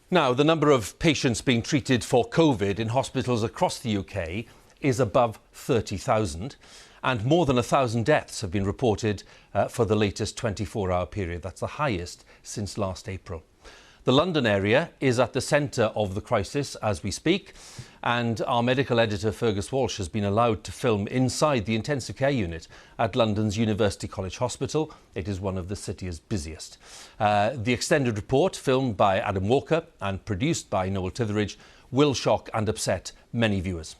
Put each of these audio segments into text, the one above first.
Now, the number of patients being treated for COVID in hospitals across the UK is above 30,000, and more than 1,000 deaths have been reported for the latest 24-hour period. That's the highest since last April. The London area is at the centre of the crisis as we speak, and our medical editor Fergus Walsh has been allowed to film inside the intensive care unit at London's University College Hospital. It is one of the city's busiest. The extended report, filmed by Adam Walker and produced by Noel Titheradge, will shock and upset many viewers.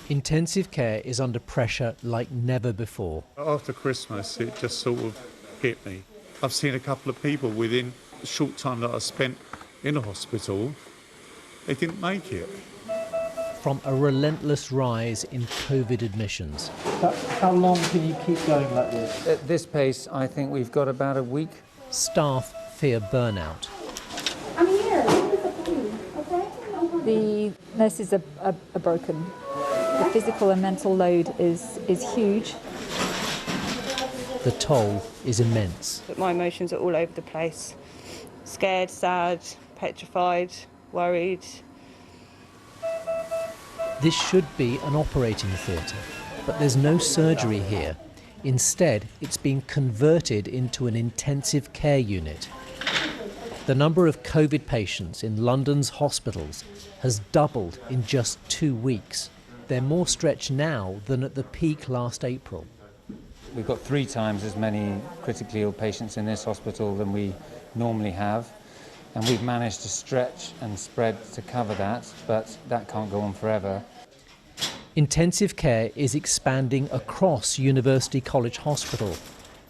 Intensive care is under pressure like never before. After Christmas, it just sort of hit me. I've seen a couple of people within the short time that I spent in a hospital, they didn't make it. From a relentless rise in COVID admissions. How long can you keep going like this? At this pace, I think we've got about a week. Staff fear burnout. I'm here. The nurses are broken. The physical and mental load is huge. The toll is immense. My emotions are all over the place. Scared, sad, petrified, worried. This should be an operating theatre, but there's no surgery here. Instead, it's been converted into an intensive care unit. The number of COVID patients in London's hospitals has doubled in just 2 weeks. They're more stretched now than at the peak last April. We've got 3 times as many critically ill patients in this hospital than we normally have, and we've managed to stretch and spread to cover that, but that can't go on forever. Intensive care is expanding across University College Hospital,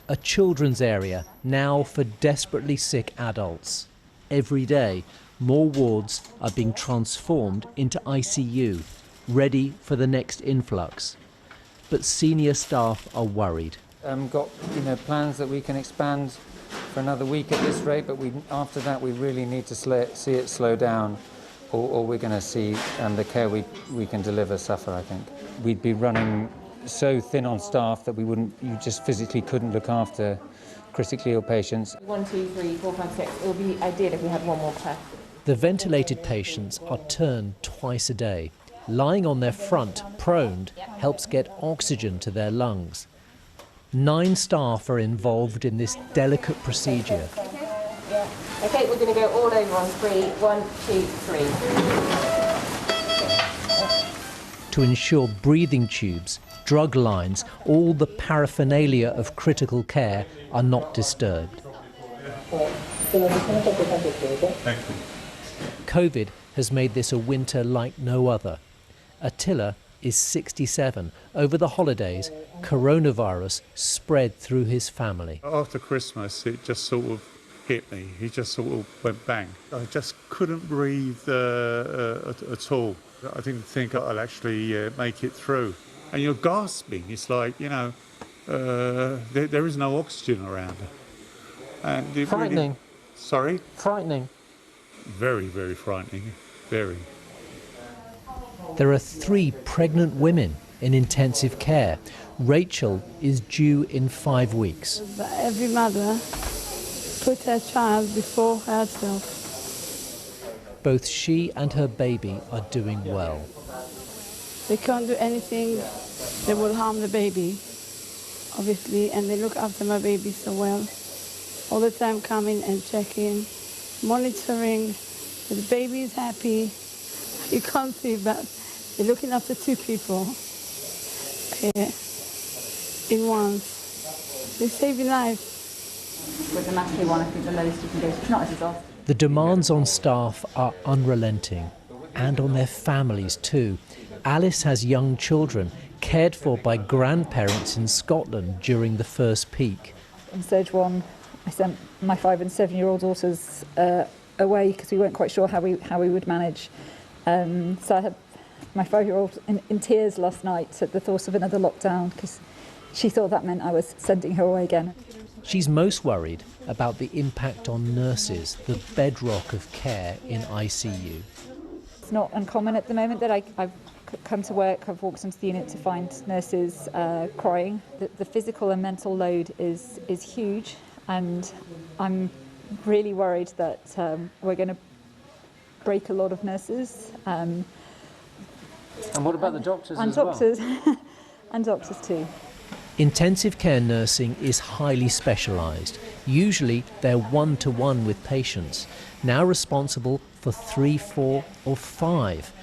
a children's area now for desperately sick adults. Every day, more wards are being transformed into ICU, ready for the next influx. But senior staff are worried. Got plans that we can expand for another week at this rate, but after that we really need to see it slow down, or we're going to see the care we can deliver suffer, I think. We'd be running so thin on staff that you just physically couldn't look after critically ill patients. 1, 2, 3, 4, 5, 6. It would be ideal if we had one more per. The ventilated patients are turned twice a day. Lying on their front, proned, helps get oxygen to their lungs. 9 staff are involved in this delicate procedure. Okay, we're going to go all over on 3. 1, 2, 3. To ensure breathing tubes, drug lines, all the paraphernalia of critical care are not disturbed. Thank you. COVID has made this a winter like no other. Attila is 67. Over the holidays, coronavirus spread through his family. After Christmas, it just sort of hit me. It just sort of went bang. I just couldn't breathe at all. I didn't think I'd actually make it through. And you're gasping. It's like, there is no oxygen around. And it Frightening. Really, sorry? Frightening. Very, very frightening. Very. There are 3 pregnant women in intensive care. Rachel is due in 5 weeks. Every mother puts her child before herself. Both she and her baby are doing well. They can't do anything that will harm the baby, obviously, and they look after my baby so well. All the time coming and checking, monitoring, that the baby is happy. You can't see, but they're looking after 2 people in once. They save your life. With the mastery one, I think the lowest you can go is not as exhausted. The demands on staff are unrelenting, and on their families too. Alice has young children, cared for by grandparents in Scotland during the first peak. In Surge 1, I sent my 5 and 7-year-old daughters away because we weren't quite sure how we would manage. So I had my 5-year-old in tears last night at the thought of another lockdown because she thought that meant I was sending her away again. She's most worried about the impact on nurses, the bedrock of care in ICU. It's not uncommon at the moment that I've come to work, I've walked into the unit to find nurses crying. The physical and mental load is huge, and I'm really worried that we're going to break a lot of nurses. And what about the doctors and as doctors, well? And doctors too. Intensive care nursing is highly specialised. Usually they're one-to-one with patients, now responsible for 3, 4 or 5,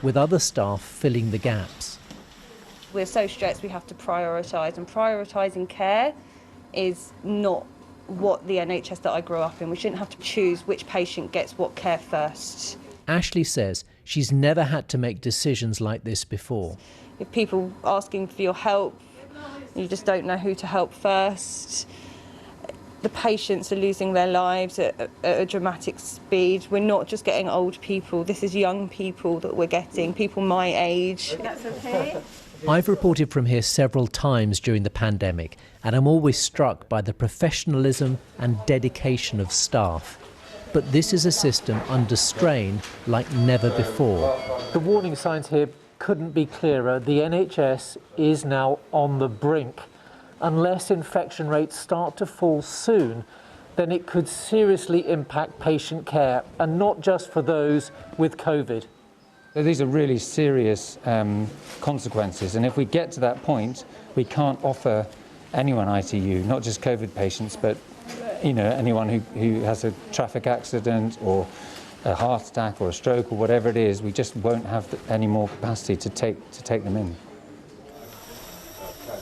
with other staff filling the gaps. We're so stressed we have to prioritise, and prioritising care is not what the NHS that I grew up in. We shouldn't have to choose which patient gets what care first. Ashley says she's never had to make decisions like this before. If people asking for your help, you just don't know who to help first. The patients are losing their lives at a dramatic speed. We're not just getting old people, this is young people that we're getting, people my age. That's okay. I've reported from here several times during the pandemic, and I'm always struck by the professionalism and dedication of staff. But this is a system under strain like never before. The warning signs here couldn't be clearer. The NHS is now on the brink. Unless infection rates start to fall soon, then it could seriously impact patient care, and not just for those with COVID. So these are really serious consequences, and if we get to that point, we can't offer anyone ITU, not just COVID patients, but anyone who has a traffic accident or a heart attack or a stroke or whatever it is. We just won't have any more capacity to take them in.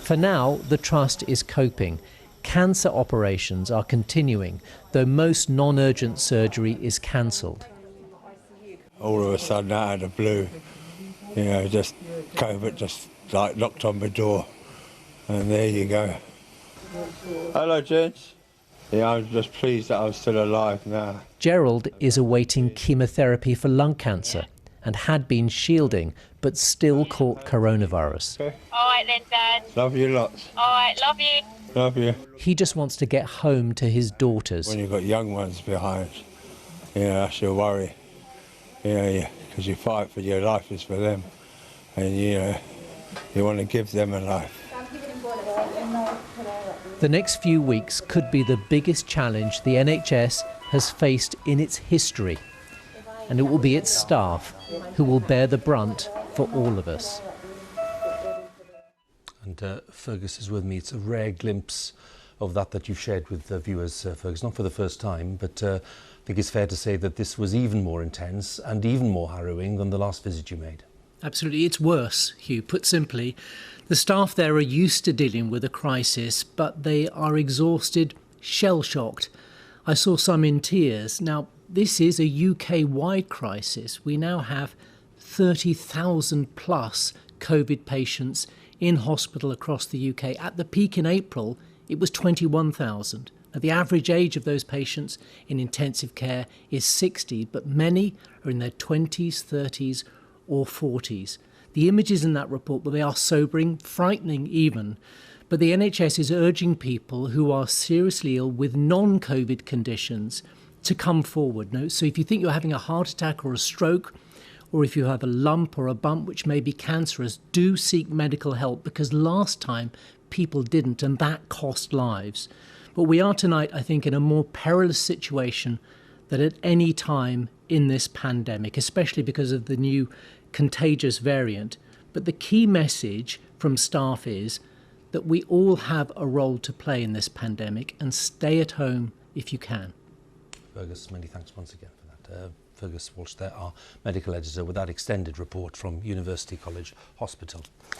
For now, the Trust is coping. Cancer operations are continuing, though most non-urgent surgery is cancelled. All of a sudden, out of the blue, just COVID just like knocked on my door, and there you go. Hello, gents. Yeah, I'm just pleased that I'm still alive now. Gerald is awaiting chemotherapy for lung cancer and had been shielding, but still caught coronavirus. Okay. All right then, Dad. Love you lots. All right, love you. Love you. He just wants to get home to his daughters. When you've got young ones behind, that's your worry. Because you fight for your life is for them, and you want to give them a life. The next few weeks could be the biggest challenge the NHS has faced in its history, and it will be its staff who will bear the brunt for all of us. And Fergus is with me. It's a rare glimpse of that you've shared with the viewers, Fergus, not for the first time, but I think it's fair to say that this was even more intense and even more harrowing than the last visit you made. Absolutely, it's worse, Huw. Put simply, the staff there are used to dealing with a crisis, but they are exhausted, shell-shocked. I saw some in tears. Now, this is a UK-wide crisis. We now have 30,000 plus COVID patients in hospital across the UK. At the peak in April, it was 21,000. Now, the average age of those patients in intensive care is 60, but many are in their 20s, 30s or 40s. The images in that report, well, they are sobering, frightening even, but the NHS is urging people who are seriously ill with non-COVID conditions to come forward. No? So if you think you're having a heart attack or a stroke, or if you have a lump or a bump which may be cancerous, do seek medical help, because last time people didn't, and that cost lives. But we are tonight, I think, in a more perilous situation than at any time in this pandemic, especially because of the new contagious variant. But the key message from staff is that we all have a role to play in this pandemic, and stay at home if you can. Fergus, many thanks once again for that. Fergus Walsh there, our medical editor, with that extended report from University College Hospital.